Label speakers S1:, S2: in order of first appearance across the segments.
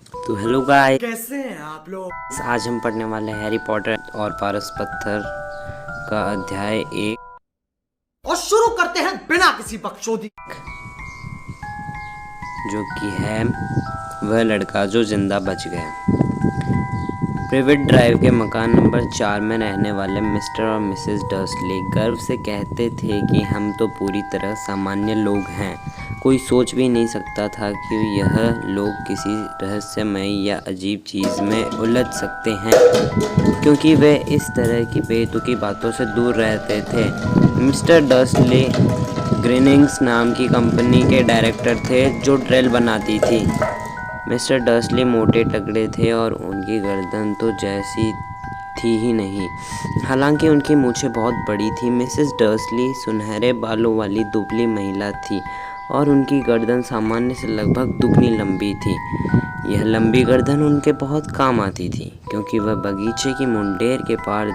S1: तो hello guys,
S2: कैसे हैं आप लोग।
S1: आज हम पढ़ने वाले हैं हैरी पॉटर और पारस पत्थर का अध्याय 1,
S2: और शुरू करते हैं बिना किसी बकचोदी।
S1: जो कि है वह लड़का जो जिंदा बच गया। प्रिवेट ड्राइव के मकान नंबर 4 में रहने वाले मिस्टर और मिसेस डर्सली गर्व से कहते थे कि हम तो पूरी तरह सामान्य लोग हैं। कोई सोच भी नहीं सकता था कि यह लोग किसी रहस्यमय या अजीब चीज़ में उलझ सकते हैं, क्योंकि वे इस तरह की बेतुकी बातों से दूर रहते थे। मिस्टर डर्सली ग्रीनिंग्स नाम की कंपनी के डायरेक्टर थे जो ड्रिल बनाती थी। मिस्टर डर्सली मोटे तगड़े थे और उनकी गर्दन तो जैसी थी ही नहीं, हालांकि उनकी मूछें बहुत बड़ी थी। मिसेस डर्सली सुनहरे बालों वाली दुबली महिला थी और उनकी गर्दन सामान्य से लगभग दुगनी लंबी थी। यह लंबी गर्दन उनके बहुत काम आती थी, क्योंकि वह बगीचे की मुंडेर के पार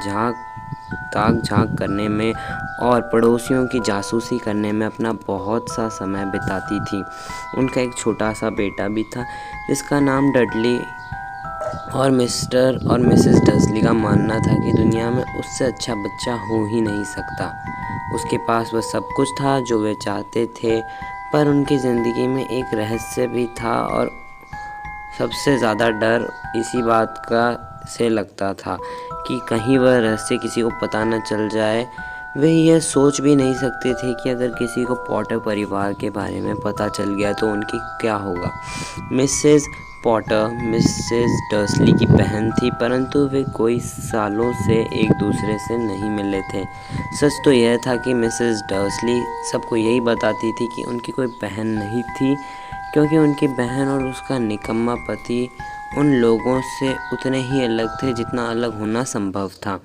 S1: ताक झांक करने में और पड़ोसियों की जासूसी करने में अपना बहुत सा समय बिताती थी। उनका एक छोटा सा बेटा भी था जिसका नाम डडली, और मिस्टर और मिसेस डर्सली का मानना था कि दुनिया में उससे अच्छा बच्चा हो ही नहीं सकता। उसके पास वह सब कुछ था जो वे चाहते थे, पर उनकी ज़िंदगी में एक रहस्य भी था और सबसे ज़्यादा डर इसी बात का से लगता था कि कहीं वह रहस्य किसी को पता न चल जाए। वे यह सोच भी नहीं सकते थे कि अगर किसी को पॉटर परिवार के बारे में पता चल गया तो उनकी क्या होगा। मिसेस पॉटर मिसेस डर्सली की बहन थी, परंतु वे कई सालों से एक दूसरे से नहीं मिले थे। सच तो यह था कि मिसेस डर्सली सबको यही बताती थी कि उनकी कोई बहन नहीं थी, क्योंकि उनकी बहन और उसका निकम्मा पति उन लोगों से उतने ही अलग थे जितना अलग होना संभव था।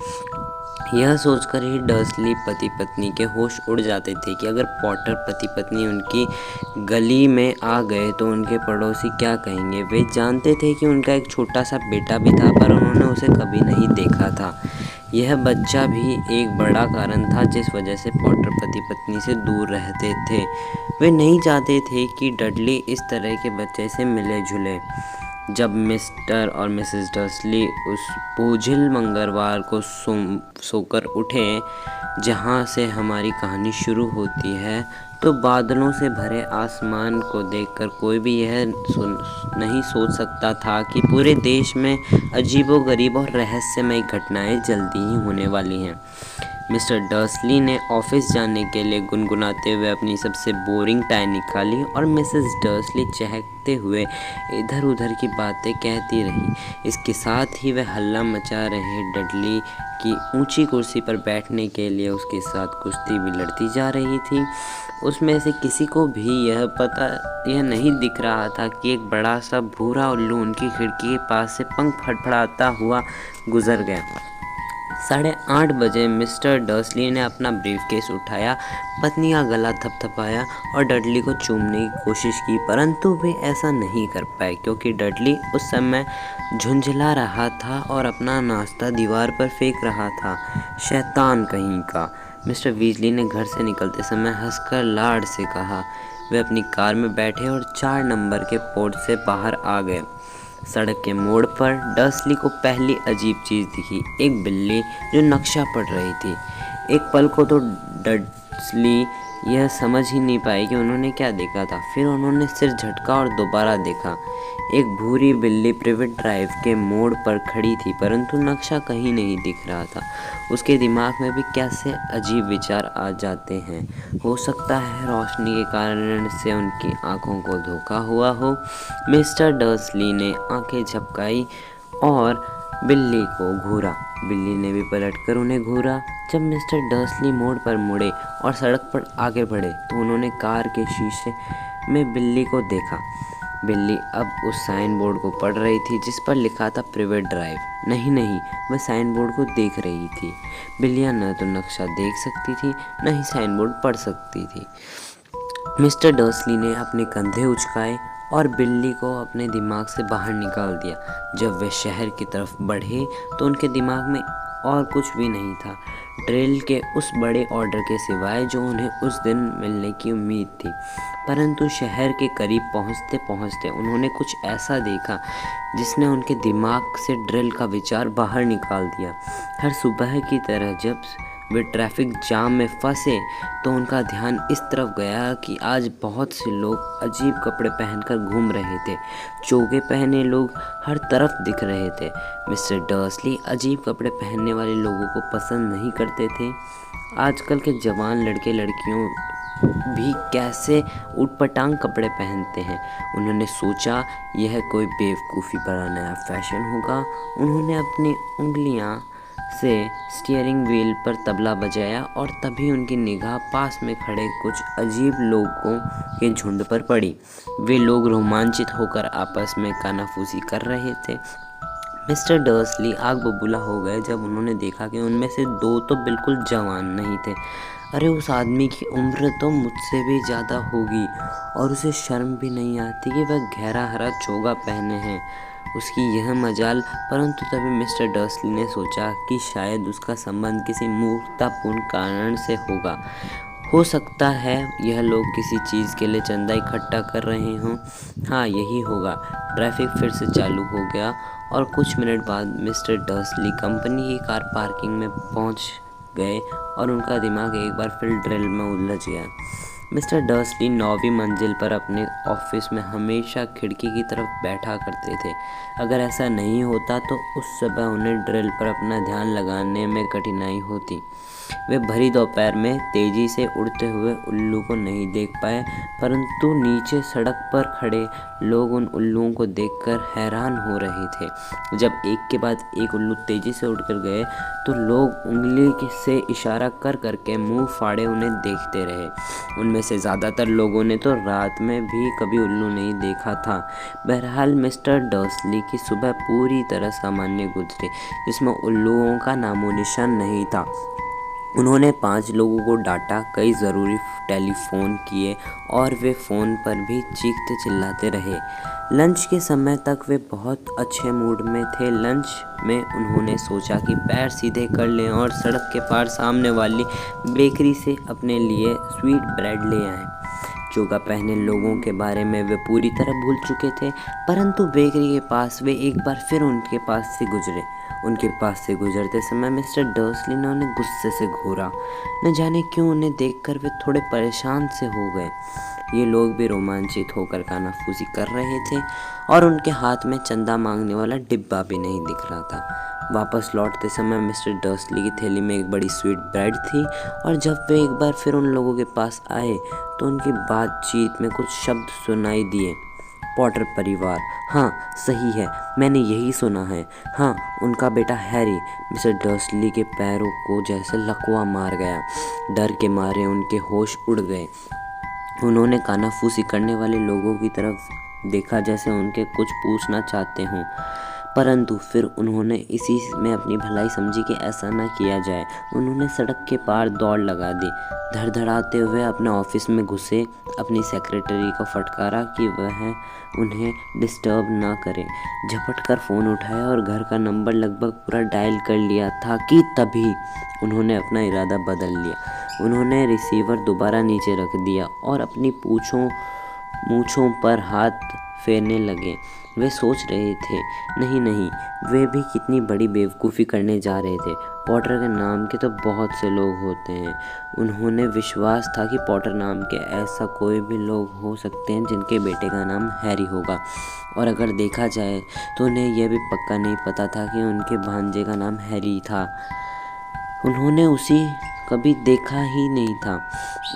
S1: यह सोचकर ही डर्सली पति पत्नी के होश उड़ जाते थे कि अगर पॉटर पति पत्नी उनकी गली में आ गए तो उनके पड़ोसी क्या कहेंगे। वे जानते थे कि उनका एक छोटा सा बेटा भी था, पर उन्होंने उसे कभी नहीं देखा था। यह बच्चा भी एक बड़ा कारण था जिस वजह से पॉटर पति पत्नी से दूर रहते थे। वे नहीं चाहते थे कि डडली इस तरह के बच्चे से मिले जुले। जब मिस्टर और मिसेस डर्सली उस बोझिल मंगलवार को सोकर उठे जहाँ से हमारी कहानी शुरू होती है, तो बादलों से भरे आसमान को देखकर कोई भी यह नहीं सोच सकता था कि पूरे देश में अजीबोगरीब और रहस्यमय घटनाएं जल्दी ही होने वाली हैं। मिस्टर डर्सली ने ऑफिस जाने के लिए गुनगुनाते हुए अपनी सबसे बोरिंग टाई निकाली और मिसेस डर्सली चहकते हुए इधर उधर की बातें कहती रही। इसके साथ ही वह हल्ला मचा रहे डडली की ऊंची कुर्सी पर बैठने के लिए उसके साथ कुश्ती भी लड़ती जा रही थी। उसमें से किसी को भी यह नहीं दिख रहा था कि एक बड़ा सा भूरा उल्लू उनकी खिड़की के पास से पंख फड़फड़ाता हुआ गुजर गया। 8:30 बजे मिस्टर डर्सली ने अपना ब्रीफकेस उठाया, पत्नी का गला थपथपाया और डडली को चूमने की कोशिश की, परंतु वे ऐसा नहीं कर पाए क्योंकि डडली उस समय झुंझला रहा था और अपना नाश्ता दीवार पर फेंक रहा था। शैतान कहीं का, मिस्टर वीजली ने घर से निकलते समय हंसकर लाड से कहा। वे अपनी कार में बैठे और 4 नंबर के पोर्ट से बाहर आ गए। सड़क के मोड़ पर डर्सली को पहली अजीब चीज़ दिखी, एक बिल्ली जो नक्शा पढ़ रही थी। एक पल को तो डर्सली यह समझ ही नहीं पाई कि उन्होंने क्या देखा था। फिर उन्होंने सिर झटका और दोबारा देखा। एक भूरी बिल्ली प्रिवेट ड्राइव के मोड़ पर खड़ी थी, परंतु नक्शा कहीं नहीं दिख रहा था। उसके दिमाग में भी कैसे अजीब विचार आ जाते हैं। हो सकता है रोशनी के कारण से उनकी आंखों को धोखा हुआ हो। मिस्टर डर्सली ने आंखें झपकाई और बिल्ली को घूरा। बिल्ली ने भी पलटकर उन्हें घूरा। जब मिस्टर डर्सली मोड़ पर मुड़े और सड़क पर आगे बढ़े तो उन्होंने कार के शीशे में बिल्ली को देखा। बिल्ली अब उस साइन बोर्ड को पढ़ रही थी जिस पर लिखा था प्रिवेट ड्राइव। नहीं, वह साइन बोर्ड को देख रही थी। बिल्लियाँ न तो नक्शा देख सकती थी, न ही साइन बोर्ड पढ़ सकती थी। मिस्टर डर्सली ने अपने कंधे उचकाए और बिल्ली को अपने दिमाग से बाहर निकाल दिया। जब वे शहर की तरफ बढ़े तो उनके दिमाग में और कुछ भी नहीं था ड्रिल के उस बड़े ऑर्डर के सिवाय जो उन्हें उस दिन मिलने की उम्मीद थी। परंतु शहर के करीब पहुंचते पहुंचते उन्होंने कुछ ऐसा देखा जिसने उनके दिमाग से ड्रिल का विचार बाहर निकाल दिया। हर सुबह की तरह जब वे ट्रैफिक जाम में फंसे तो उनका ध्यान इस तरफ गया कि आज बहुत से लोग अजीब कपड़े पहनकर घूम रहे थे। चोगे पहने लोग हर तरफ दिख रहे थे। मिस्टर डर्सली अजीब कपड़े पहनने वाले लोगों को पसंद नहीं करते थे। आजकल के जवान लड़के लड़कियों भी कैसे ऊटपटांग कपड़े पहनते हैं। उन्होंने सोचा यह कोई बेवकूफ़ी भरा नया फैशन होगा। उन्होंने अपनी उंगलियां से स्टीयरिंग व्हील पर तबला बजाया और तभी उनकी निगाह पास में खड़े कुछ अजीब लोगों के झुंड पर पड़ी। वे लोग रोमांचित होकर आपस में कानाफूसी कर रहे थे। मिस्टर डर्सली आग बबूला हो गए जब उन्होंने देखा कि उनमें से दो तो बिल्कुल जवान नहीं थे। अरे उस आदमी की उम्र तो मुझसे भी ज़्यादा होगी और उसे शर्म भी नहीं आती कि वह गहरा हरा चोगा पहने हैं। उसकी यह मजाल। परंतु तभी मिस्टर डर्सली ने सोचा कि शायद उसका संबंध किसी मूर्खतापूर्ण कारण से होगा। हो सकता है यह लोग किसी चीज़ के लिए चंदा इकट्ठा कर रहे हों। हाँ, यही होगा। ट्रैफिक फिर से चालू हो गया और कुछ मिनट बाद मिस्टर डर्सली कंपनी की कार पार्किंग में पहुंच गए और उनका दिमाग एक बार फिर ड्रिल में उलझ गया। मिस्टर डर्सली 9वीं मंजिल पर अपने ऑफिस में हमेशा खिड़की की तरफ बैठा करते थे। अगर ऐसा नहीं होता तो उस समय उन्हें ड्रिल पर अपना ध्यान लगाने में कठिनाई होती। वे भरी दोपहर में तेजी से उड़ते हुए उल्लू को नहीं देख पाए, परंतु नीचे सड़क पर खड़े लोग उन उल्लुओं को देखकर हैरान हो रहे थे। जब एक के बाद एक उल्लू तेजी से उड़कर गए तो लोग उंगली से इशारा कर करके मुंह फाड़े उन्हें देखते रहे। उनमें से ज़्यादातर लोगों ने तो रात में भी कभी उल्लू नहीं देखा था। बहरहाल मिस्टर डर्सली की सुबह पूरी तरह सामान्य गुजरी, जिसमें उल्लुओं का नामो निशान नहीं था। उन्होंने 5 लोगों को डांटा, कई ज़रूरी टेलीफोन किए और वे फ़ोन पर भी चीखते चिल्लाते रहे। लंच के समय तक वे बहुत अच्छे मूड में थे। लंच में उन्होंने सोचा कि पैर सीधे कर लें और सड़क के पार सामने वाली बेकरी से अपने लिए स्वीट ब्रेड ले आएं। चोगा पहने लोगों के बारे में वे पूरी तरह भूल चुके थे, परंतु बेकरी के पास वे एक बार फिर उनके पास से गुजरे। उनके पास से गुजरते समय मिस्टर डर्सली ने उन्हें गुस्से से घूरा। न जाने क्यों उन्हें देखकर वे थोड़े परेशान से हो गए। ये लोग भी रोमांचित होकर कानाफूसी कर रहे थे और उनके हाथ में चंदा मांगने वाला डिब्बा भी नहीं दिख रहा था। वापस लौटते समय मिस्टर डर्सली की थैली में एक बड़ी स्वीट ब्रेड थी और जब वे एक बार फिर उन लोगों के पास आए तो उनकी बातचीत में कुछ शब्द सुनाई दिए। पॉटर परिवार, हाँ सही है, मैंने यही सुना है। हाँ, उनका बेटा हैरी। मिस्टर डर्सली के पैरों को जैसे लकवा मार गया। डर के मारे उनके होश उड़ गए। उन्होंने कानाफूसी करने वाले लोगों की तरफ देखा जैसे उनके कुछ पूछना चाहते हों, परंतु फिर उन्होंने इसी में अपनी भलाई समझी कि ऐसा न किया जाए। उन्होंने सड़क के पार दौड़ लगा दी। धड़धड़ाते हुए अपने ऑफिस में घुसे। अपनी सेक्रेटरी को फटकारा कि वह उन्हें डिस्टर्ब ना करे। झपट कर फ़ोन उठाया और घर का नंबर लगभग पूरा डायल कर लिया था कि तभी उन्होंने अपना इरादा बदल लिया। उन्होंने रिसीवर दोबारा नीचे रख दिया और अपनी मूँछों पर हाथ फेरने लगे। वे सोच रहे थे, नहीं, वे भी कितनी बड़ी बेवकूफ़ी करने जा रहे थे। पॉटर के नाम के तो बहुत से लोग होते हैं। उन्होंने विश्वास था कि पॉटर नाम के ऐसा कोई भी लोग हो सकते हैं जिनके बेटे का नाम हैरी होगा, और अगर देखा जाए तो उन्हें यह भी पक्का नहीं पता था कि उनके भांजे का नाम हैरी था। उन्होंने उसे कभी देखा ही नहीं था।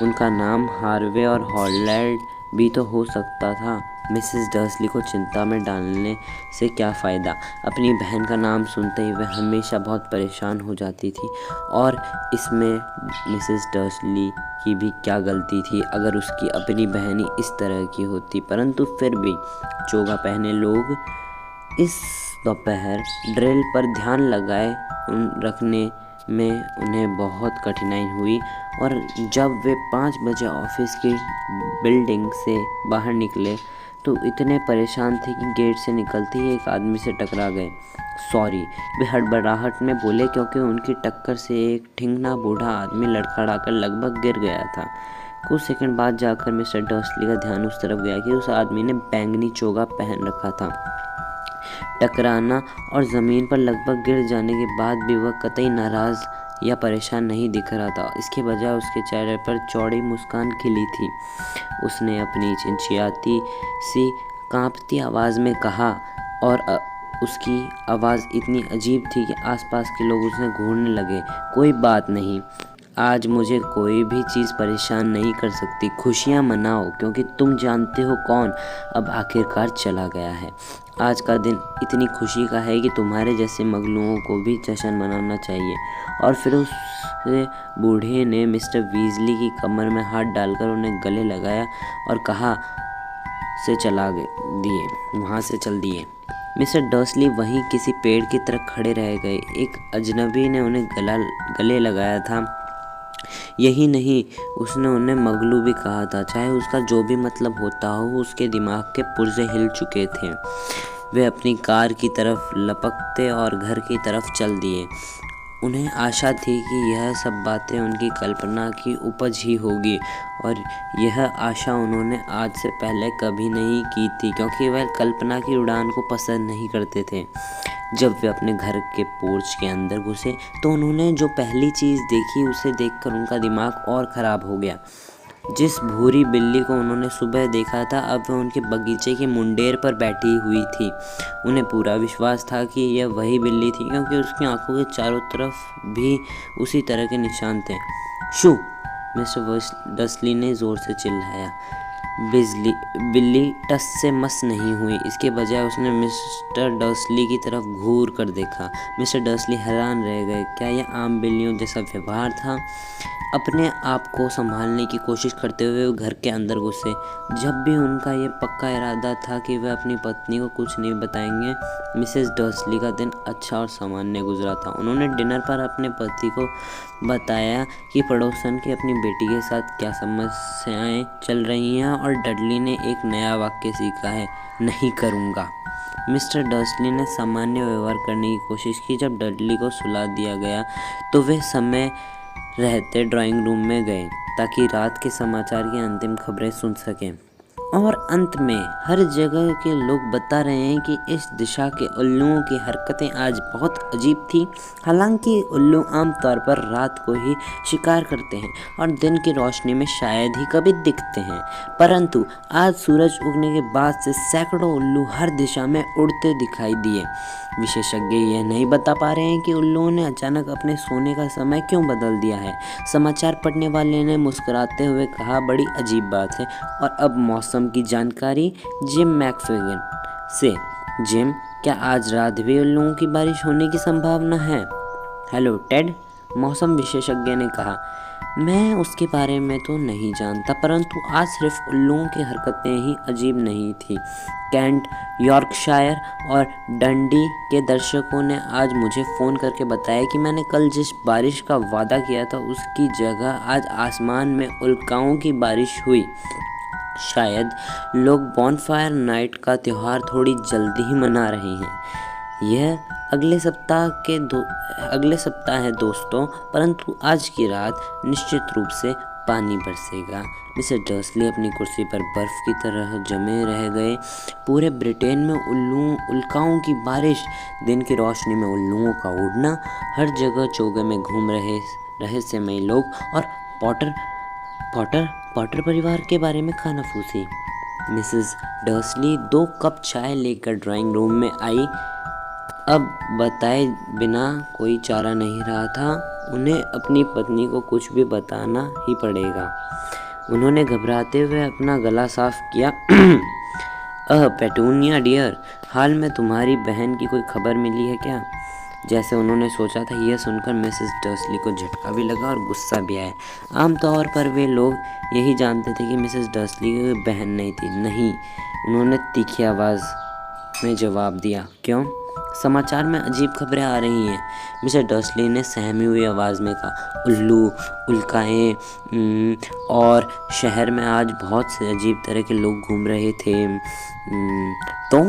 S1: उनका नाम हार्वे और हॉलैंड भी तो हो सकता था। मिसेस डर्सली को चिंता में डालने से क्या फ़ायदा। अपनी बहन का नाम सुनते ही वह हमेशा बहुत परेशान हो जाती थी, और इसमें मिसेस डर्सली की भी क्या गलती थी अगर उसकी अपनी बहन ही इस तरह की होती। परंतु फिर भी चोगा पहने लोग इस दोपहर ड्रिल पर ध्यान लगाए रखने में उन्हें बहुत कठिनाई हुई, और जब वे 5 बजे ऑफिस की बिल्डिंग से बाहर निकले तो इतने परेशान थे कि गेट से निकलते ही एक आदमी से टकरा गए। सॉरी, वे हड़बड़ाहट में बोले क्योंकि उनकी टक्कर से एक ठिंगना बूढ़ा आदमी लड़खड़ाकर लगभग गिर गया था। कुछ सेकंड बाद जाकर मिस्टर डर्सली का ध्यान उस तरफ गया कि उस आदमी ने बैंगनी चोगा पहन रखा था। टकराना और ज़मीन पर लगभग गिर जाने के बाद भी वह कतई नाराज़ या परेशान नहीं दिख रहा था। इसके बजाय उसके चेहरे पर चौड़ी मुस्कान खिली थी। उसने अपनी चिंचियाती सी कांपती आवाज़ में कहा और उसकी आवाज़ इतनी अजीब थी कि आसपास के लोग उसे घूरने लगे। कोई बात नहीं, आज मुझे कोई भी चीज़ परेशान नहीं कर सकती। खुशियाँ मनाओ क्योंकि तुम जानते हो कौन अब आखिरकार चला गया है। आज का दिन इतनी खुशी का है कि तुम्हारे जैसे मगलुओं को भी जश्न मनाना चाहिए। और फिर उस बूढ़े ने मिस्टर वीजली की कमर में हाथ डालकर उन्हें गले लगाया और कहा वहाँ से चल दिए। मिस्टर डर्सली वहीं किसी पेड़ की तरफ खड़े रह गए। एक अजनबी ने उन्हें गले लगाया था। यही नहीं, उसने उन्हें मगलू भी कहा था। चाहे उसका जो भी मतलब होता हो, उसके दिमाग के पुर्जे हिल चुके थे। वे अपनी कार की तरफ लपकते और घर की तरफ चल दिए। उन्हें आशा थी कि यह सब बातें उनकी कल्पना की उपज ही होगी, और यह आशा उन्होंने आज से पहले कभी नहीं की थी, क्योंकि वह कल्पना की उड़ान को पसंद नहीं करते थे। जब वे अपने घर के पोर्च के अंदर घुसे तो उन्होंने जो पहली चीज़ देखी उसे देखकर उनका दिमाग और ख़राब हो गया। जिस भूरी बिल्ली को उन्होंने सुबह देखा था, अब वह उनके बगीचे की मुंडेर पर बैठी हुई थी। उन्हें पूरा विश्वास था कि यह वही बिल्ली थी, क्योंकि उसकी आंखों के चारों तरफ भी उसी तरह के निशान थे। शू! मिस्टर डर्सली ने ज़ोर से चिल्लाया। बिल्ली टस से मस नहीं हुई। इसके बजाय उसने मिस्टर डर्सली की तरफ घूर कर देखा। मिस्टर डर्सली हैरान रह गए। क्या यह आम बिल्लियों जैसा व्यवहार था? अपने आप को संभालने की कोशिश करते हुए वो घर के अंदर घुसे। जब भी उनका ये पक्का इरादा था कि वे अपनी पत्नी को कुछ नहीं बताएंगे। मिसेस डर्सली का दिन अच्छा और सामान्य गुजरा था। उन्होंने डिनर पर अपने पति को बताया कि पड़ोसन की अपनी बेटी के साथ क्या समस्याएं चल रही हैं, और डडली ने एक नया वाक्य सीखा है, नहीं करूँगा। मिस्टर डर्सली ने सामान्य व्यवहार करने की कोशिश की। जब डडली को सुला दिया गया तो वे समय रहते ड्राइंग रूम में गए ताकि रात के समाचार की अंतिम खबरें सुन सकें। और अंत में हर जगह के लोग बता रहे हैं कि इस दिशा के उल्लुओं की हरकतें आज बहुत अजीब थी। हालांकि उल्लू आमतौर पर रात को ही शिकार करते हैं और दिन की रोशनी में शायद ही कभी दिखते हैं, परंतु आज सूरज उगने के बाद से सैकड़ों उल्लू हर दिशा में उड़ते दिखाई दिए। विशेषज्ञ यह नहीं बता पा रहे हैं कि उल्लुओं ने अचानक अपने सोने का समय क्यों बदल दिया है। समाचार पढ़ने वाले ने मुस्कुराते हुए कहा, बड़ी अजीब बात है। और अब मौसम की जानकारी जिम मैकफिगन से। जिम, क्या आज रात भी उल्लुओं की बारिश होने की संभावना है? हेलो टेड, मौसम विशेषज्ञ ने कहा। मैं उसके बारे में तो नहीं जानता, परंतु आज सिर्फ उल्लुओं की हरकतें ही अजीब नहीं थी। कैंट, यॉर्कशायर और डंडी के दर्शकों ने आज मुझे फ़ोन करके बताया कि मैंने कल जिस बारिश का वादा किया था उसकी जगह आज आसमान में उल्काओं की बारिश हुई। शायद लोग बॉनफायर नाइट का त्यौहार थोड़ी जल्दी ही मना रहे हैं। यह अगले सप्ताह है दोस्तों, परंतु आज की रात निश्चित रूप से पानी बरसेगा। मिस्टर डर्सली अपनी कुर्सी पर बर्फ की तरह जमे रह गए। पूरे ब्रिटेन में उल्काओं की बारिश, दिन की रोशनी में उल्लुओं का उड़ना, हर जगह चोगे में घूम रहे रहस्यमयी लोग, और पॉटर परिवार के बारे में कानाफूसी। मिसेस डर्सली 2 कप चाय लेकर ड्राइंग रूम में आई। अब बताए बिना कोई चारा नहीं रहा था। उन्हें अपनी पत्नी को कुछ भी बताना ही पड़ेगा। उन्होंने घबराते हुए अपना गला साफ किया। पेटूनिया डियर, हाल में तुम्हारी बहन की कोई खबर मिली है क्या? जैसे उन्होंने सोचा था, यह सुनकर मिसेस डर्सली को झटका भी लगा और गुस्सा भी आया। आमतौर पर वे लोग यही जानते थे कि मिसेस डर्सली की कोई बहन नहीं थी। नहीं, उन्होंने तीखी आवाज़ में जवाब दिया। क्यों? समाचार में अजीब खबरें आ रही हैं, मिस्टर डर्सली ने सहमी हुई आवाज़ में कहा। उल्लू, उल्काएँ, और शहर में आज बहुत से अजीब तरह के लोग घूम रहे थे। तो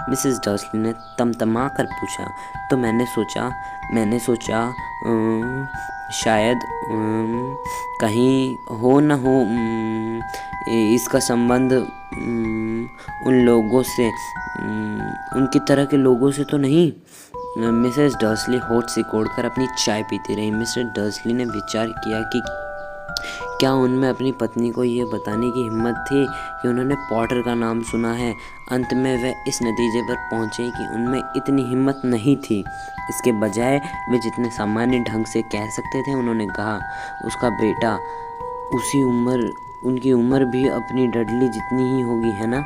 S1: मिसेस डर्सली ने तमतमा कर पूछा। तो मैंने सोचा शायद कहीं हो न हो इसका संबंध उन लोगों से, उनकी तरह के लोगों से तो नहीं। मिसेस डर्सली होठ सिकोड़कर अपनी चाय पीती रही। मिस्टर डर्सली ने विचार किया कि क्या उनमें अपनी पत्नी को ये बताने की हिम्मत थी कि उन्होंने पॉटर का नाम सुना है। अंत में वे इस नतीजे पर पहुँचे कि उनमें इतनी हिम्मत नहीं थी। इसके बजाय वे जितने सामान्य ढंग से कह सकते थे उन्होंने कहा, उसका बेटा, उनकी उम्र भी अपनी डडली जितनी ही होगी, है ना?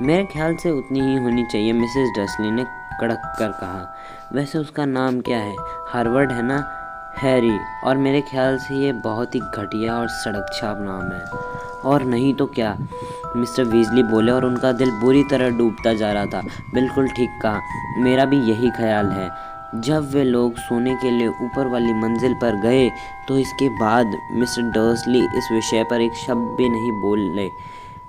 S1: मेरे ख्याल से उतनी ही होनी चाहिए, मिसेस डर्सली ने कड़क कर कहा। वैसे उसका नाम क्या है? हार्वर्ड, है ना? हैरी। और मेरे ख्याल से ये बहुत ही घटिया और सड़क छाप नाम है। और नहीं तो क्या, मिस्टर वीजली बोले और उनका दिल बुरी तरह डूबता जा रहा था। बिल्कुल ठीक कहा, मेरा भी यही ख्याल है। जब वे लोग सोने के लिए ऊपर वाली मंजिल पर गए तो इसके बाद मिस्टर डर्सली इस विषय पर एक शब्द भी नहीं बोले।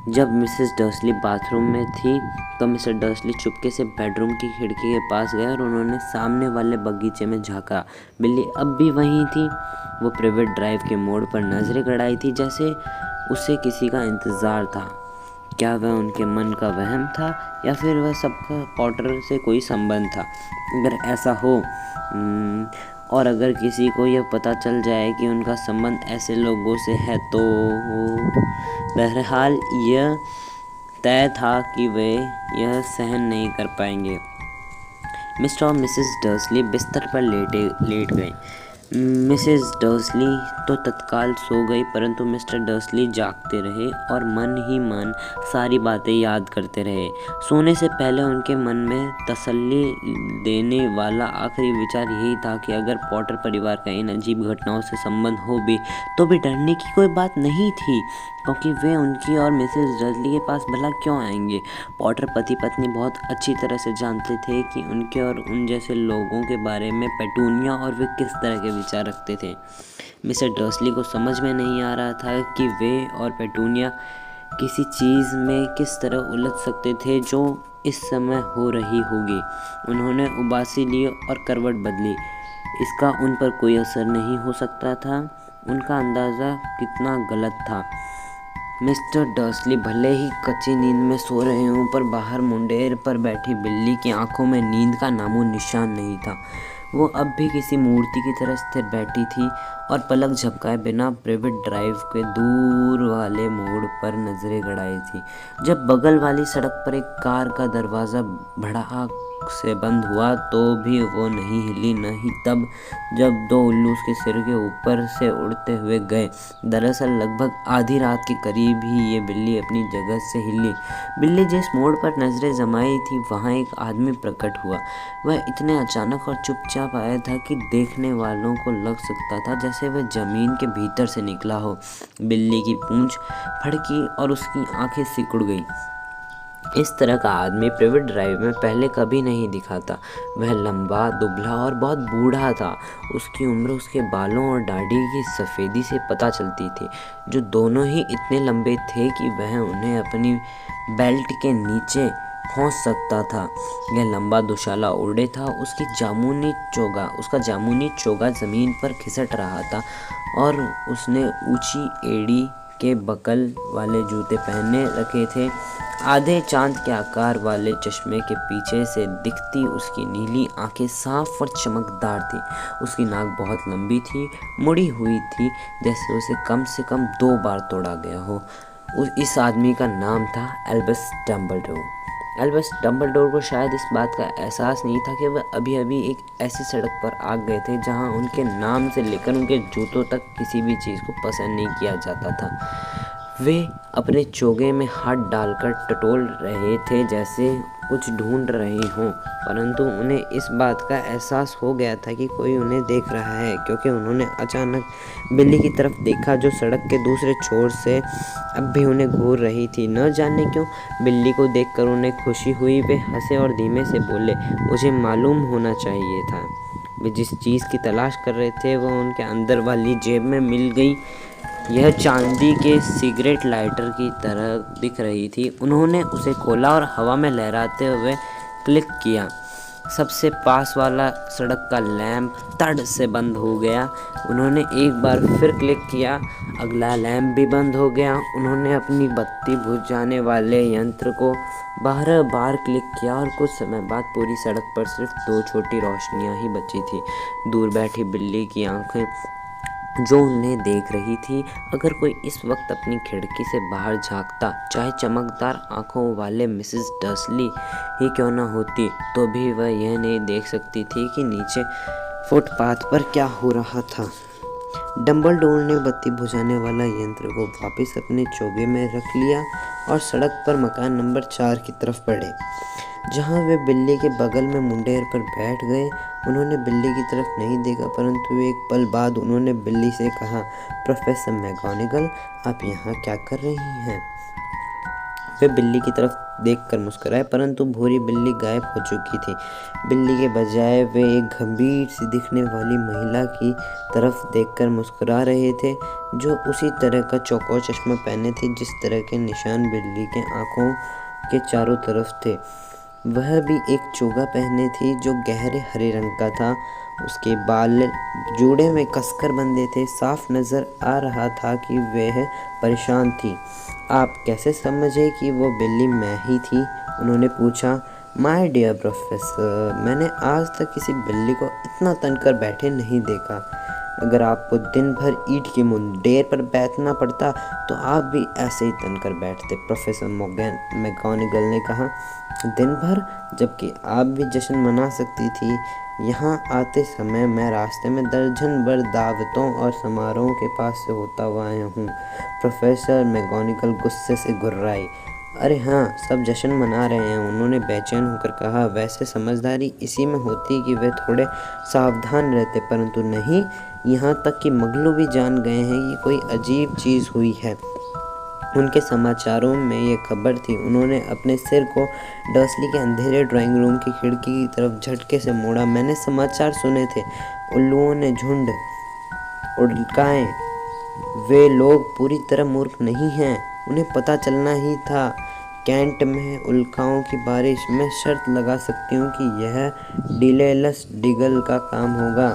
S1: जब मिसेस डर्सली बाथरूम में थी तो मिस्टर डर्सली चुपके से बेडरूम की खिड़की के पास गए और उन्होंने सामने वाले बगीचे में झांका। बिल्ली अब भी वहीं थी। वो प्राइवेट ड्राइव के मोड़ पर नजरें गड़ाई थी, जैसे उसे किसी का इंतज़ार था। क्या वह उनके मन का वहम था या फिर वह सबका पॉटर से कोई संबंध था? अगर ऐसा हो और अगर किसी को यह पता चल जाए कि उनका संबंध ऐसे लोगों से है तो बहरहाल यह तय था कि वे यह सहन नहीं कर पाएंगे। मिस्टर और मिसेस डर्सली बिस्तर पर लेट गए। मिसेस डर्सली तो तत्काल सो गई, परंतु मिस्टर डर्सली जागते रहे और मन ही मन सारी बातें याद करते रहे। सोने से पहले उनके मन में तसल्ली देने वाला आखिरी विचार यही था कि अगर पॉटर परिवार का इन अजीब घटनाओं से संबंध हो भी तो भी डरने की कोई बात नहीं थी, क्योंकि वे उनकी और मिसेस डर्सली के पास भला क्यों आएंगे। पॉटर पति पत्नी बहुत अच्छी तरह से जानते थे कि उनके और उन जैसे लोगों के बारे में पेटूनिया और वे किस तरह के विचार रखते थे। मिस्टर डर्सली को समझ में नहीं आ रहा था कि वे और पेटूनिया किसी चीज़ में किस तरह उलझ सकते थे जो इस समय हो रही होगी। उन्होंने उबासी ली और करवट बदली। इसका उन पर कोई असर नहीं हो सकता था। उनका अंदाज़ा कितना गलत था। मिस्टर डर्सली भले ही कच्ची नींद में सो रहे हों, पर बाहर मुंडेर पर बैठी बिल्ली की आंखों में नींद का नामो निशान नहीं था। वो अब भी किसी मूर्ति की तरह स्थिर बैठी थी और पलक झपकाए बिना प्राइवेट ड्राइव के दूर वाले मोड़ पर नजरें गड़ाई थी। जब बगल वाली सड़क पर एक कार का दरवाज़ा भड़ाक से बंद हुआ तो भी वो नहीं हिली, न ही तब जब दो उल्लू उसके सिर के ऊपर से उड़ते हुए गए। दरअसल लगभग आधी रात के करीब ही ये बिल्ली अपनी जगह से हिली। बिल्ली जिस मोड़ पर नजरें जमाई थी वहाँ एक आदमी प्रकट हुआ। वह इतने अचानक और चुपचाप आया था कि देखने वालों को लग सकता था जैसे वह जमीन के भीतर से निकला हो। बिल्ली की पूंछ फड़की और उसकी आंखें सिकुड़ गई। इस तरह का आदमी प्राइवेट ड्राइव में पहले कभी नहीं दिखा था। वह लंबा, दुबला और बहुत बूढ़ा था। उसकी उम्र उसके बालों और दाढ़ी की सफ़ेदी से पता चलती थी, जो दोनों ही इतने लंबे थे कि वह उन्हें अपनी बेल्ट के नीचे खोस सकता था। यह लंबा दुशाला ओढ़े था। उसका जामुनी चोगा ज़मीन पर खिसट रहा था और उसने ऊंची एड़ी के बकल वाले जूते पहने रखे थे। आधे चांद के आकार वाले चश्मे के पीछे से दिखती उसकी नीली आंखें साफ और चमकदार थी। उसकी नाक बहुत लंबी थी, मुड़ी हुई थी, जैसे उसे कम से कम 2 बार तोड़ा गया हो। इस आदमी का नाम था एल्बस डम्बलडोर। एल्बस डम्बलडोर को शायद इस बात का एहसास नहीं था कि वह अभी अभी एक ऐसी सड़क पर आ गए थे जहां उनके नाम से लेकर उनके जूतों तक किसी भी चीज़ को पसंद नहीं किया जाता था। वे अपने चोगे में हाथ डालकर टटोल रहे थे जैसे कुछ ढूंढ रहे हों, परंतु उन्हें इस बात का एहसास हो गया था कि कोई उन्हें देख रहा है, क्योंकि उन्होंने अचानक बिल्ली की तरफ देखा जो सड़क के दूसरे छोर से अब भी उन्हें घूर रही थी। न जाने क्यों बिल्ली को देखकर उन्हें खुशी हुई। वे हंसे और धीमे से बोले, मुझे मालूम होना चाहिए था। वे जिस चीज़ की तलाश कर रहे थे वह उनके अंदर वाली जेब में मिल गई। यह चांदी के सिगरेट लाइटर की तरह दिख रही थी। उन्होंने उसे खोला और हवा में लहराते हुए क्लिक किया। सबसे पास वाला सड़क का लैंप तड़ से बंद हो गया। उन्होंने एक बार फिर क्लिक किया, अगला लैंप भी बंद हो गया। उन्होंने अपनी बत्ती बुझाने वाले यंत्र को 12 बार क्लिक किया और कुछ समय बाद पूरी सड़क पर सिर्फ 2 छोटी रोशनियां ही बची थी। दूर बैठी बिल्ली की आंखें जो उन्हें देख रही थी। अगर कोई इस वक्त अपनी खिड़की से बाहर झांकता, चाहे चमकदार आंखों वाले मिसेस डर्सली ही क्यों न होती, तो भी वह यह नहीं देख सकती थी कि नीचे फुटपाथ पर क्या हो रहा था। डंबलडोर ने बत्ती बुझाने वाला यंत्र को वापस अपने चोगे में रख लिया और सड़क पर मकान नंबर 4 की तरफ बढ़े, जहां वे बिल्ली के बगल में मुंडेर पर बैठ गए। उन्होंने बिल्ली की तरफ नहीं देखा, परंतु एक पल बाद उन्होंने बिल्ली से कहा, प्रोफेसर मैगोनिगल, आप यहाँ क्या कर रही हैं? वे बिल्ली की तरफ देखकर मुस्कुराए, परंतु भूरी बिल्ली गायब हो चुकी थी। बिल्ली के बजाय वे एक गंभीर सी दिखने वाली महिला की तरफ देखकर मुस्कुरा रहे थे, जो उसी तरह का चौकोर चश्मा पहने थे जिस तरह के निशान बिल्ली के आंखों के चारों तरफ थे। वह भी एक चोगा पहने थी जो गहरे हरे रंग का था। उसके बाल जूड़े में कसकर बंधे थे। साफ नजर आ रहा था कि वह परेशान थी। आप कैसे समझे कि वो बिल्ली मैं ही थी? उन्होंने पूछा। माय डियर प्रोफेसर, मैंने आज तक किसी बिल्ली को इतना तनकर बैठे नहीं देखा। अगर आपको दिन भर ईंट की मुंडेर पर बैठना पड़ता तो आप भी ऐसे ही तनकर बैठते, प्रोफेसर मैगोनिगल ने कहा। दिन भर, जबकि आप भी जश्न मना सकती थी। यहाँ आते समय मैं रास्ते में दर्जन भर दावतों और समारोहों के पास से होता हुआ आया हूँ। प्रोफेसर मैगोनिगल गुस्से से गुर्राई। अरे हाँ, सब जश्न मना रहे हैं, उन्होंने बेचैन होकर कहा। वैसे समझदारी इसी में होती कि वे थोड़े सावधान रहते, परंतु नहीं, यहाँ तक कि मगलू भी जान गए हैं कि कोई अजीब चीज़ हुई है। उनके समाचारों में ये खबर थी। उन्होंने अपने सिर को डर्सली के अंधेरे ड्राइंग रूम की खिड़की की तरफ झटके से मोड़ा। मैंने समाचार सुने थे, उल्लुओं ने झुंड उड़काए। वे लोग पूरी तरह मूर्ख नहीं हैं, उन्हें पता चलना ही था। कैंट में उल्काओं की बारिश, मैं शर्त लगा सकती हूँ कि यह डिलेलस डिगल का काम होगा।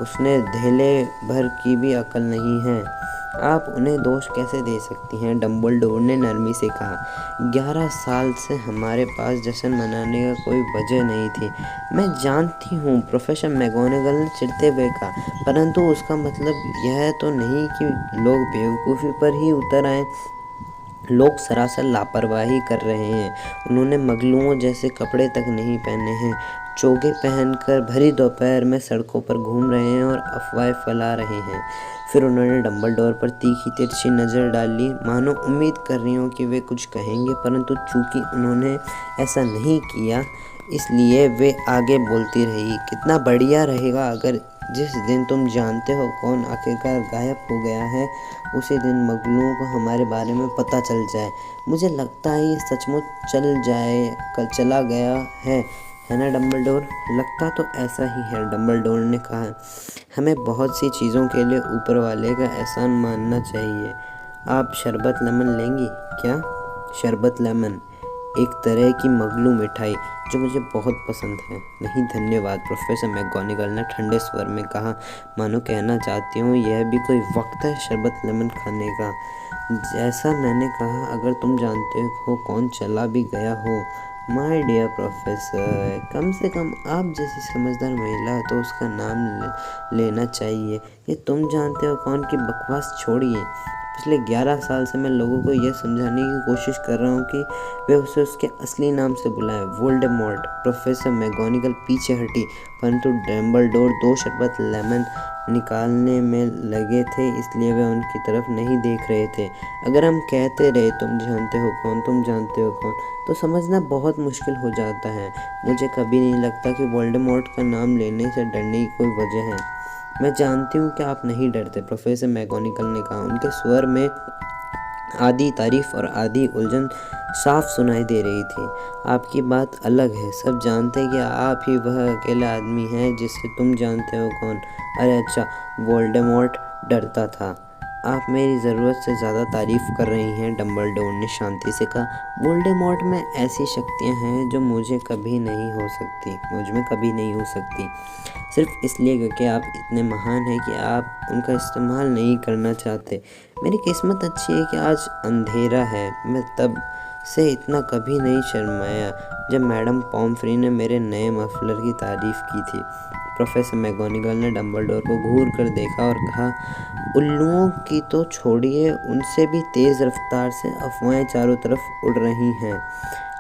S1: उसने धेले भर की भी अकल नहीं है। आप उन्हें दोष कैसे दे सकती हैं? डंबलडोर ने नरमी से कहा। 11 साल से हमारे पास जश्न मनाने का कोई वजह नहीं थी। मैं जानती हूँ, प्रोफेसर मैगोनिगल ने चिढ़ते हुए कहा, परंतु उसका मतलब यह तो नहीं कि लोग बेवकूफ़ी पर ही उतर आए। लोग सरासर लापरवाही कर रहे हैं। उन्होंने मगलुओं जैसे कपड़े तक नहीं पहने हैं, चोगे पहनकर भरी दोपहर में सड़कों पर घूम रहे हैं और अफवाहें फैला रहे हैं। फिर उन्होंने डंबलडोर पर तीखी तिरछी नज़र डाली, मानो उम्मीद कर रही हो कि वे कुछ कहेंगे, परंतु चूंकि उन्होंने ऐसा नहीं किया, इसलिए वे आगे बोलती रही। कितना बढ़िया रहेगा अगर जिस दिन तुम जानते हो कौन आखिरकार गायब हो गया है, उसी दिन मगलुओं को हमारे बारे में पता चल जाए। मुझे लगता है ये सचमुच चला गया है ना डंबलडोर? लगता तो ऐसा ही है, डंबलडोर ने कहा। हमें बहुत सी चीज़ों के लिए ऊपर वाले का एहसान मानना चाहिए। आप शरबत लेमन लेंगी क्या? शरबत लेमन, एक तरह की मगलू मिठाई जो मुझे बहुत पसंद है। नहीं धन्यवाद, प्रोफेसर मैगोनिगल ने ठंडे स्वर में कहा, मानो कहना चाहती हूँ यह भी कोई वक्त है शरबत लेमन खाने का। जैसा मैंने कहा, अगर तुम जानते हो कौन चला भी गया हो। माय डियर प्रोफेसर, कम से कम आप जैसी समझदार महिला है तो उसका नाम लेना चाहिए। ये तुम जानते हो कौन की बकवास छोड़िए। पिछले 11 साल से मैं लोगों को यह समझाने की कोशिश कर रहा हूँ कि वे उसे उसके असली नाम से बुलाएं, वोल्डेमॉर्ट। प्रोफेसर मैगोनिगल पीछे हटी, परंतु डंबलडोर 2 शरबत लेमन निकालने में लगे थे, इसलिए वे उनकी तरफ नहीं देख रहे थे। अगर हम कहते रहे तुम जानते हो कौन, तुम जानते हो कौन, तो समझना बहुत मुश्किल हो जाता है। मुझे कभी नहीं लगता कि वोल्डेमॉर्ट का नाम लेने से डरने की कोई वजह है। मैं जानती हूँ कि आप नहीं डरते, प्रोफेसर मैगोनिगल ने कहा। उनके स्वर में आधी तारीफ और आधी उलझन साफ सुनाई दे रही थी। आपकी बात अलग है, सब जानते हैं कि आप ही वह अकेला आदमी हैं जिसे तुम जानते हो कौन। अरे अच्छा, वोल्डेमॉर्ट डरता था। आप मेरी ज़रूरत से ज़्यादा तारीफ़ कर रही हैं, डम्बलडोर ने शांति से कहा। वोल्डेमॉर्ट में ऐसी शक्तियाँ हैं जो मुझ में कभी नहीं हो सकती, सिर्फ इसलिए क्योंकि आप इतने महान हैं कि आप उनका इस्तेमाल नहीं करना चाहते। मेरी किस्मत अच्छी है कि आज अंधेरा है। मैं तब से इतना कभी नहीं शर्माया जब मैडम पॉम्फ्री ने मेरे नए मफलर की तारीफ़ की थी। प्रोफेसर मैगोनिगल ने डम्बलडोर को घूर कर देखा और कहा, उल्लुओं की तो छोड़िए, उनसे भी तेज़ रफ्तार से अफवाहें चारों तरफ उड़ रही हैं।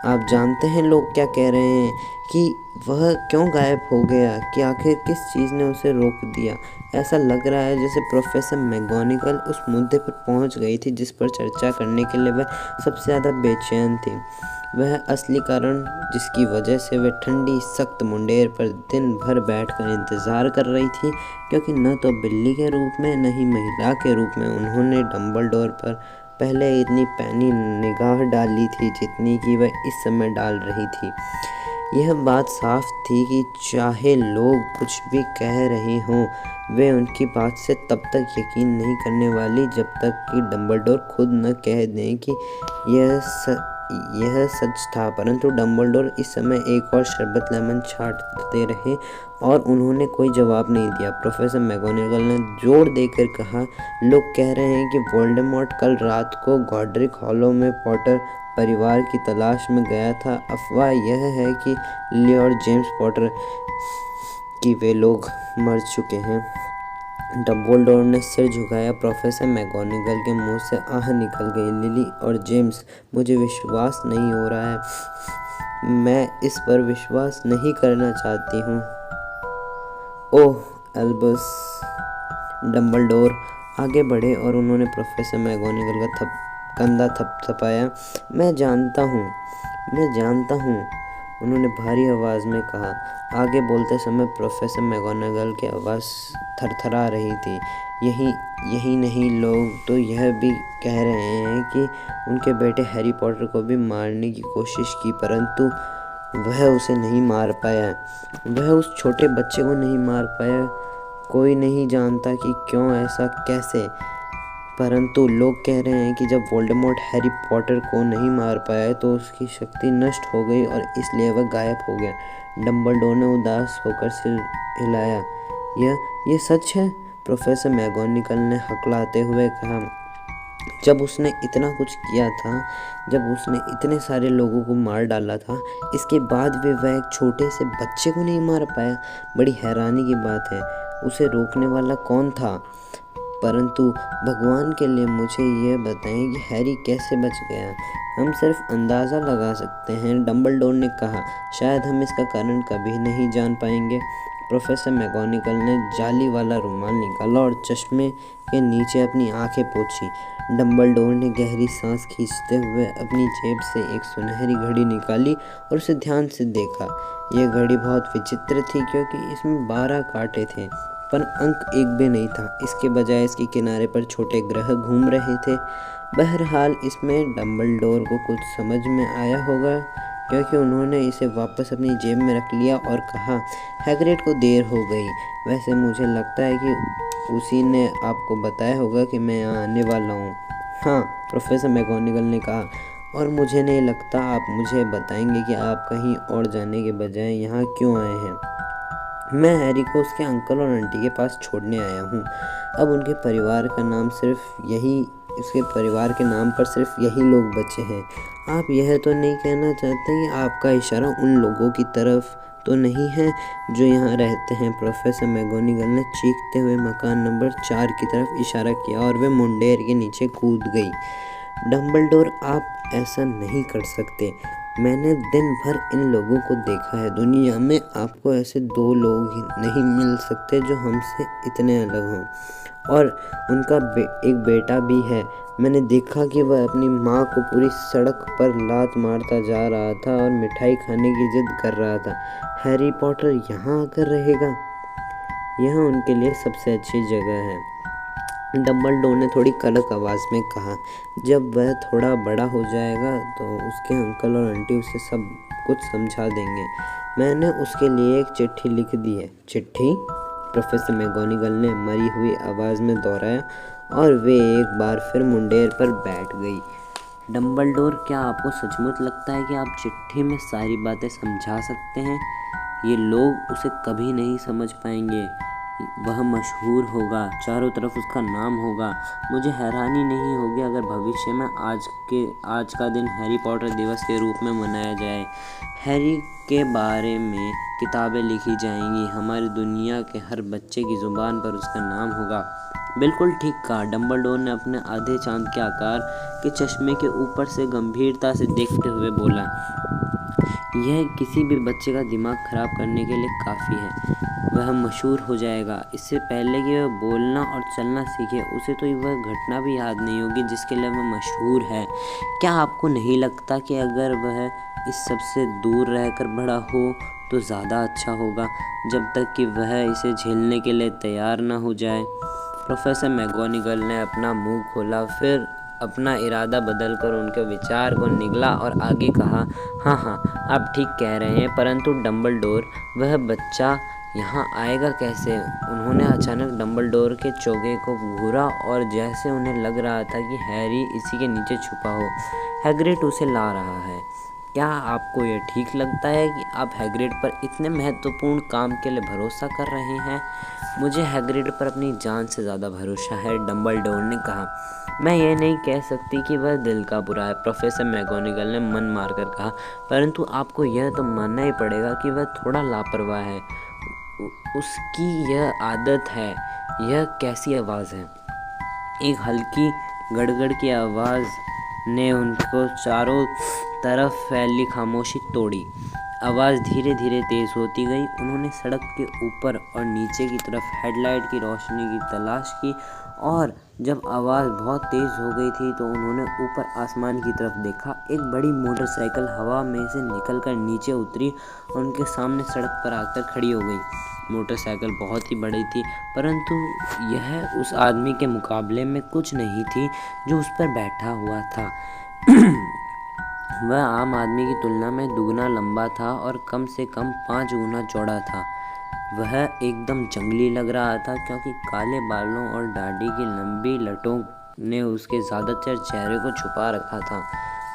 S1: आप जानते हैं लोग क्या कह रहे हैं कि वह क्यों गायब हो गया, कि आखिर किस चीज़ ने उसे रोक दिया। ऐसा लग रहा है जैसे प्रोफेसर मैगोनिगल उस मुद्दे पर पहुंच गई थी जिस पर चर्चा करने के लिए वह सबसे ज़्यादा बेचैन थी। वह असली कारण जिसकी वजह से वह ठंडी सख्त मुंडेर पर दिन भर बैठकर इंतज़ार कर रही थी, क्योंकि न तो बिल्ली के रूप में न ही महिला के रूप में उन्होंने डम्बलडोर पर पहले इतनी पैनी निगाह डाली थी जितनी कि वह इस समय डाल रही थी। यह बात साफ थी कि चाहे लोग कुछ भी कह रहे हों, वे उनकी बात से तब तक यकीन नहीं करने वाली जब तक कि डम्बलडोर खुद न कह दें कि यह सच था। परंतु डम्बलडोर इस समय एक और शरबत लेमन छांटते रहे और उन्होंने कोई जवाब नहीं दिया। प्रोफेसर मैगोनिगल ने जोर देकर कहा, लोग कह रहे हैं कि वोल्डेमॉर्ट कल रात को गॉड्रिक हॉलो में पॉटर परिवार की तलाश में गया था। अफवाह यह है कि लिली और जेम्स पॉटर कि वे लोग मर चुके हैं। डम्बलडोर ने सिर झुकाया। प्रोफेसर मैगोनिगल के मुंह से आह निकल गई। लिली और जेम्स, मुझे विश्वास नहीं हो रहा है। मैं इस पर विश्वास नहीं करना चाहती हूँ। ओह एल्बस। डम्बलडोर आगे बढ़े और उन्होंने प्रोफेसर मैगोनिगल का कंधा थपथपाया। मैं जानता हूँ, उन्होंने भारी आवाज़ में कहा। आगे बोलते समय प्रोफेसर मैगोनिगल की आवाज़ थरथरा रही थी। यही नहीं, लोग तो यह भी कह रहे हैं कि उनके बेटे हैरी पॉटर को भी मारने की कोशिश की, परंतु वह उसे नहीं मार पाया। वह उस छोटे बच्चे को नहीं मार पाया। कोई नहीं जानता कि क्यों, ऐसा कैसे, परंतु लोग कह रहे हैं कि जब वोल्डेमॉर्ट हैरी पॉटर को नहीं मार पाया तो उसकी शक्ति नष्ट हो गई और इसलिए वह गायब हो गया। डम्बलडोर ने उदास होकर सिर हिलाया। यह सच है? प्रोफेसर मैगोनिगल ने हकलाते हुए कहा। जब उसने इतना कुछ किया था, जब उसने इतने सारे लोगों को मार डाला था, इसके बाद भी वह एक छोटे से बच्चे को नहीं मार पाया। बड़ी हैरानी की बात है। उसे रोकने वाला कौन था? परंतु भगवान के लिए मुझे यह बताएं कि हैरी कैसे बच गया। हम सिर्फ अंदाज़ा लगा सकते हैं, डम्बलडोर ने कहा। शायद हम इसका कारण कभी नहीं जान पाएंगे। प्रोफेसर मैगोनिगल ने जाली वाला रुमाल निकाला और चश्मे के नीचे अपनी आंखें पोंछी। डम्बलडोर ने गहरी सांस खींचते हुए अपनी जेब से एक सुनहरी घड़ी निकाली और उसे ध्यान से देखा। यह घड़ी बहुत विचित्र थी क्योंकि इसमें 12 कांटे थे, पर अंक एक भी नहीं था। इसके बजाय इसके किनारे पर छोटे ग्रह घूम रहे थे। बहरहाल इसमें डम्बलडोर को कुछ समझ में आया होगा, क्योंकि उन्होंने इसे वापस अपनी जेब में रख लिया और कहा, हैग्रिड को देर हो गई। वैसे मुझे लगता है कि उसी ने आपको बताया होगा कि मैं यहाँ आने वाला हूँ। हाँ, प्रोफेसर मैगोनिगल ने कहा, और मुझे नहीं लगता आप मुझे बताएंगे कि आप कहीं और जाने के बजाय यहाँ क्यों आए हैं। मैं हैरी को उसके अंकल और आंटी के पास छोड़ने आया हूँ। अब उसके परिवार के नाम पर सिर्फ यही लोग बचे हैं। आप यह तो नहीं कहना चाहते कि आपका इशारा उन लोगों की तरफ तो नहीं है जो यहाँ रहते हैं? प्रोफेसर मैगोनिगल ने चीखते हुए मकान नंबर 4 की तरफ इशारा किया और वे मुंडेर के नीचे कूद गई। डम्बलडोर, आप ऐसा नहीं कर सकते। मैंने दिन भर इन लोगों को देखा है। दुनिया में आपको ऐसे 2 लोग नहीं मिल सकते जो हमसे इतने अलग हों। और उनका एक बेटा भी है। मैंने देखा कि वह अपनी माँ को पूरी सड़क पर लात मारता जा रहा था और मिठाई खाने की जिद कर रहा था। हैरी पॉटर यहाँ आकर रहेगा। यह उनके लिए सबसे अच्छी जगह है, डम्बलडोर ने थोड़ी कड़क आवाज़ में कहा। जब वह थोड़ा बड़ा हो जाएगा तो उसके अंकल और आंटी उसे सब कुछ समझा देंगे। मैंने उसके लिए एक चिट्ठी लिख दी है। चिट्ठी? प्रोफेसर मैगोनिगल ने मरी हुई आवाज़ में दोहराया और वे एक बार फिर मुंडेर पर बैठ गई। डम्बलडोर, क्या आपको सचमुच लगता है कि आप चिट्ठी में सारी बातें समझा सकते हैं? ये लोग उसे कभी नहीं समझ पाएंगे। वह मशहूर होगा, चारों तरफ उसका नाम होगा। मुझे हैरानी नहीं होगी अगर भविष्य में आज का दिन हैरी पॉटर दिवस के रूप में मनाया जाए। हैरी के बारे में किताबें लिखी जाएंगी, हमारी दुनिया के हर बच्चे की ज़ुबान पर उसका नाम होगा। बिल्कुल ठीक कहा, डम्बलडोर ने अपने आधे चांद के आकार के चश्मे के ऊपर से गंभीरता से देखते हुए बोला। यह किसी भी बच्चे का दिमाग खराब करने के लिए काफ़ी है। वह मशहूर हो जाएगा। इससे पहले कि वह बोलना और चलना सीखे, उसे तो वह घटना भी याद नहीं होगी जिसके लिए वह मशहूर है। क्या आपको नहीं लगता कि अगर वह इस सब से दूर रहकर बड़ा हो तो ज़्यादा अच्छा होगा, जब तक कि वह इसे झेलने के लिए तैयार न हो जाए? प्रोफेसर मैगोनिगल ने अपना मुंह खोला, फिर अपना इरादा बदलकर उनके विचार को निगला और आगे कहा, हाँ, आप ठीक कह रहे हैं, परंतु डम्बलडोर, वह बच्चा यहाँ आएगा कैसे? उन्होंने अचानक डम्बलडोर के चोगे को घूरा और जैसे उन्हें लग रहा था कि हैरी इसी के नीचे छुपा हो। हैग्रिड उसे ला रहा है। क्या आपको यह ठीक लगता है कि आप हैग्रिड पर इतने महत्वपूर्ण काम के लिए भरोसा कर रहे हैं? मुझे हैग्रिड पर अपनी जान से ज़्यादा भरोसा है, डम्बलडोर ने कहा। मैं ये नहीं कह सकती कि वह दिल का बुरा है, प्रोफेसर मैगोनिगल ने मन मारकर कहा, परंतु आपको यह तो मानना ही पड़ेगा कि वह थोड़ा लापरवाह है। उसकी यह आदत है। यह कैसी आवाज़ है? एक हल्की गड़गड़ की आवाज़ ने उनको चारों तरफ फैली खामोशी तोड़ी। आवाज़ धीरे धीरे तेज़ होती गई। उन्होंने सड़क के ऊपर और नीचे की तरफ हेडलाइट की रोशनी की तलाश की और जब आवाज़ बहुत तेज़ हो गई थी तो उन्होंने ऊपर आसमान की तरफ देखा। एक बड़ी मोटरसाइकिल हवा में से निकलकर नीचे उतरी और उनके सामने सड़क पर आकर खड़ी हो गई। मोटरसाइकिल बहुत ही बड़ी थी, परंतु यह उस आदमी के मुकाबले में कुछ नहीं थी जो उस पर बैठा हुआ था। वह आम आदमी की तुलना में दुगना लंबा था और कम से कम 5 गुना चौड़ा था। वह एकदम जंगली लग रहा था क्योंकि काले बालों और दाढ़ी की लंबी लटों ने उसके ज़्यादातर चेहरे को छुपा रखा था।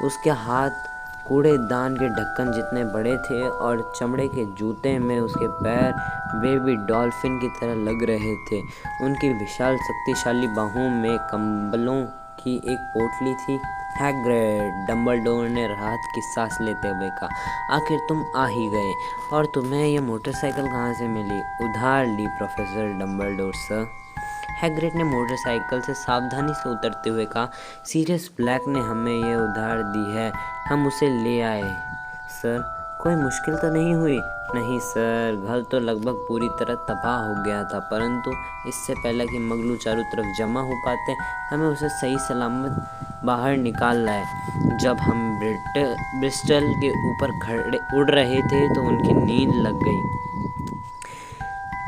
S1: उसके हाथ कूड़ेदान के ढक्कन जितने बड़े थे और चमड़े के जूते में उसके पैर बेबी डॉल्फिन की तरह लग रहे थे। उनकी विशाल शक्तिशाली बाहों में कंबलों की एक पोटली थी। हैग्रिड, डम्बलडोर ने राहत की सांस लेते हुए कहा, आखिर तुम आ ही गए। और तुम्हें यह मोटरसाइकिल कहाँ से मिली? उधार ली प्रोफेसर डम्बलडोर सर। हैग्रिड ने मोटरसाइकिल से सावधानी से उतरते हुए कहा, सीरियस ब्लैक ने हमें यह उधार दी है, हम उसे ले आए सर। कोई मुश्किल तो नहीं हुई? नहीं सर, घर तो लगभग पूरी तरह तबाह हो गया था, परंतु इससे पहले कि मगलू चारों तरफ जमा हो पाते, हमें उसे सही सलामत बाहर निकाल लाए। जब हम ब्रिस्टल के ऊपर खड़े उड़ रहे थे तो उनकी नींद लग गई।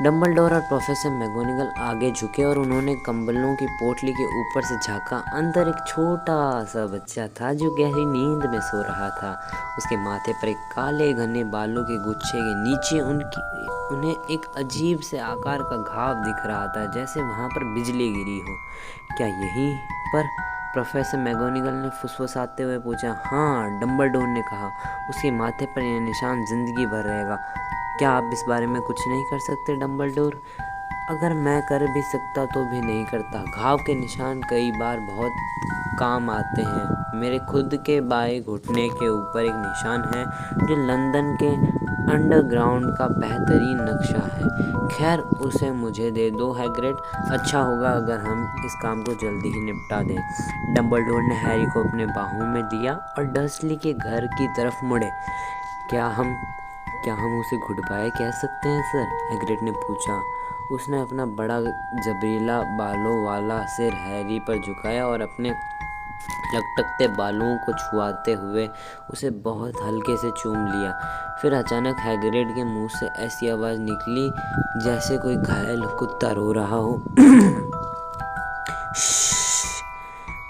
S1: डम्बलडोर और प्रोफेसर मैगोनिगल आगे झुके और उन्होंने कंबलों की पोटली के ऊपर से झांका। अंदर एक छोटा सा बच्चा था जो गहरी नींद में सो रहा था। उसके माथे पर एक काले घने बालों के गुच्छे के नीचे उन्हें एक अजीब से आकार का घाव दिख रहा था, जैसे वहाँ पर बिजली गिरी हो। क्या यहीं पर? प्रोफेसर मैगोनिगल ने फुसफुसाते हुए पूछा। हाँ, डम्बलडोर ने कहा, उसके माथे पर यह निशान जिंदगी भर रहेगा। क्या आप इस बारे में कुछ नहीं कर सकते डम्बलडोर? अगर मैं कर भी सकता तो भी नहीं करता। घाव के निशान कई बार बहुत काम आते हैं। मेरे खुद के बाएं घुटने के ऊपर एक निशान है जो लंदन के अंडरग्राउंड का बेहतरीन नक्शा है। खैर, उसे मुझे दे दो हैग्रिड। अच्छा होगा अगर हम इस काम को जल्दी ही निपटा दें। डम्बलडोर ने हैरी को अपने बाहों में दिया और डर्सली के घर की तरफ मुड़े। क्या हम उसे गुड बाय कह सकते हैं सर? हैग्रिड ने पूछा। उसने अपना बड़ा जबरीला बालों वाला सिर हैरी पर झुकाया और अपने लटकते बालों को छुआते हुए उसे बहुत हल्के से चूम लिया। फिर अचानक हैग्रिड के मुंह से ऐसी आवाज़ निकली जैसे कोई घायल कुत्ता रो रहा हो।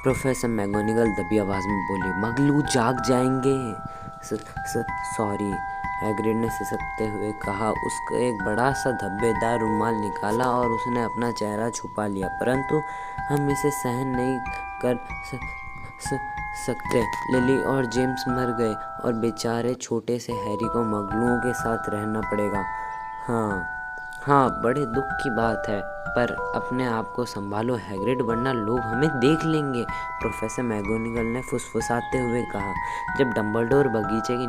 S1: प्रोफेसर मैगोनिगल दबी आवाज़ में बोली, मगलू जाग जाएंगे। सॉरी। हैग्रिड ने सिसकते हुए कहा। उसका एक बड़ा सा धब्बेदार रुमाल निकाला और उसने अपना चेहरा छुपा लिया। परंतु हम इसे सहन नहीं कर सकते। लिली और जेम्स मर गए और बेचारे छोटे से हैरी को मगलुओं के साथ रहना पड़ेगा। हाँ, बड़े दुख की बात है, पर अपने आप को संभालो हैग्रिड, वरना लोग हमें देख लेंगे, प्रोफेसर मैगोनिगल ने फुसफुसाते हुए कहा। जब डंबलडोर बगीचे की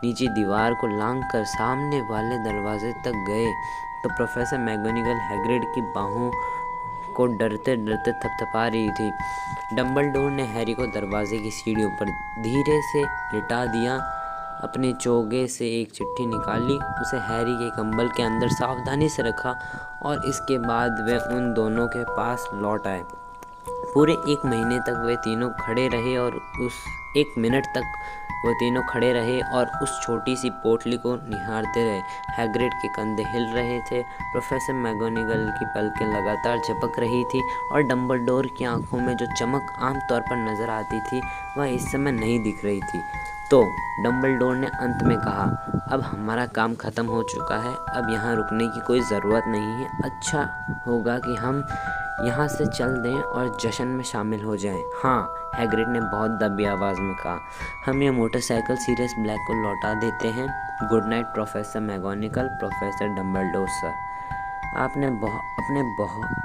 S1: नीचे दीवार को लांघकर सामने वाले दरवाजे तक गए तो प्रोफेसर मैगोनिगल हैग्रिड की बाहों को डरते डरते थपथपा रही थी। डंबलडोर ने हैरी को दरवाजे की सीढ़ियों पर धीरे से लिटा दिया। अपने चोगे से एक चिट्ठी निकाली, उसे हैरी के कंबल के अंदर सावधानी से रखा और इसके बाद वे उन दोनों के पास लौट आए। पूरे 1 महीने तक वे तीनों खड़े रहे और उस छोटी सी पोटली को निहारते रहे। हैग्रिड के कंधे हिल रहे थे, प्रोफेसर मैगोनिगल की पलकें लगातार झपक रही थी और डंबलडोर की आंखों में जो चमक आमतौर पर नजर आती थी वह इस समय नहीं दिख रही थी। तो डंबलडोर ने अंत में कहा, अब हमारा काम खत्म हो चुका है, अब यहाँ रुकने की कोई ज़रूरत नहीं है। अच्छा होगा कि हम यहाँ से चल दें और जश्न में शामिल हो जाएं। हाँ, हैग्रिड ने बहुत दबी आवाज़ में कहा, हम ये मोटरसाइकिल सीरियस ब्लैक को लौटा देते हैं। Good night professor McGonigal, professor Dumbledore sir. आपने अपने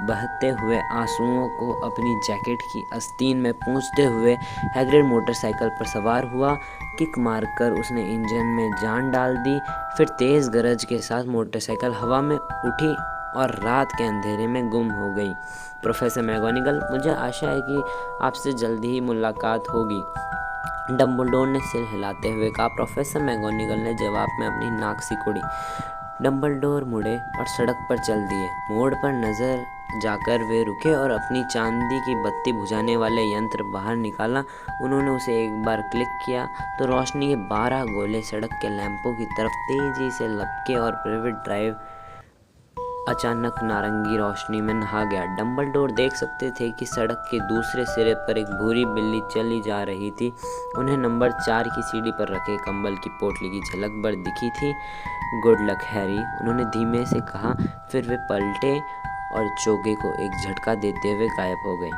S1: बहते हुए आंसुओं को अपनी जैकेट की आस्तीन में पूंछते हुए हैग्रिड मोटरसाइकिल पर सवार हुआ। किक मारकर उसने इंजन में जान डाल दी। फिर तेज़ गरज के साथ मोटरसाइकिल हवा में उठी और रात के अंधेरे में गुम हो गई। प्रोफेसर मैगोनिगल, मुझे आशा है कि आपसे जल्दी ही मुलाकात होगी, डंबलडोर ने सिर हिलाते हुए कहा। प्रोफेसर मैगोनिगल ने जवाब में अपनी नाक सिकुड़ी। डंबलडोर मुड़े और सड़क पर चल दिए। मोड़ पर नजर जाकर वे रुके और अपनी चांदी की बत्ती बुझाने वाले यंत्र बाहर निकाला। उन्होंने उसे एक बार क्लिक किया तो रोशनी के 12 गोले सड़क के लैंपों की तरफ तेजी से लपके और प्राइवेट ड्राइव अचानक नारंगी रोशनी में नहा गया। डंबलडोर देख सकते थे कि सड़क के दूसरे सिरे पर एक भूरी बिल्ली चली जा रही थी। उन्हें नंबर 4 की सीढ़ी पर रखे कंबल की पोटली की झलक भर दिखी थी। गुड लक हैरी, उन्होंने धीमे से कहा। फिर वे पलटे और चोगे को एक झटका देते हुए गायब हो गए।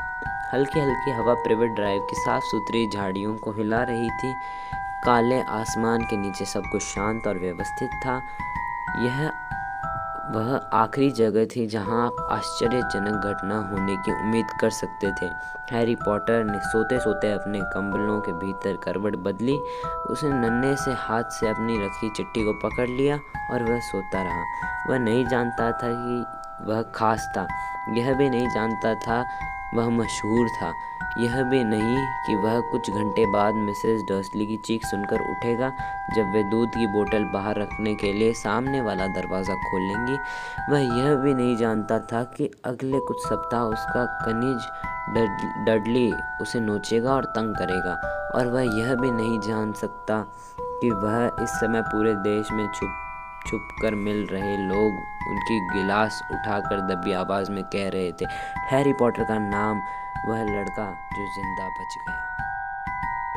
S1: हल्की हल्की हवा प्राइवेट ड्राइव की साफ सुथरी झाड़ियों को हिला रही थी। काले आसमान के नीचे सब कुछ शांत और व्यवस्थित था। यह वह आखिरी जगह थी जहां आप आश्चर्यजनक घटना होने की उम्मीद कर सकते थे। हैरी पॉटर ने सोते सोते अपने कंबलों के भीतर करवट बदली। उसने नन्हे से हाथ से अपनी रखी चिट्ठी को पकड़ लिया और वह सोता रहा। वह नहीं जानता था कि वह खास था, यह भी नहीं जानता था वह मशहूर था, यह भी नहीं कि वह कुछ घंटे बाद मिसेस डर्सली की चीख सुनकर उठेगा जब वे दूध की बोतल बाहर रखने के लिए सामने वाला दरवाज़ा खोलेंगी। वह यह भी नहीं जानता था कि अगले कुछ सप्ताह उसका खनिज डडली उसे नोचेगा और तंग करेगा। और वह यह भी नहीं जान सकता कि वह इस समय पूरे देश में छुप कर मिल रहे लोग उनकी गिलास उठाकर दबी आवाज़ में कह रहे थे, हैरी पॉटर का नाम, वह लड़का जो जिंदा बच गया।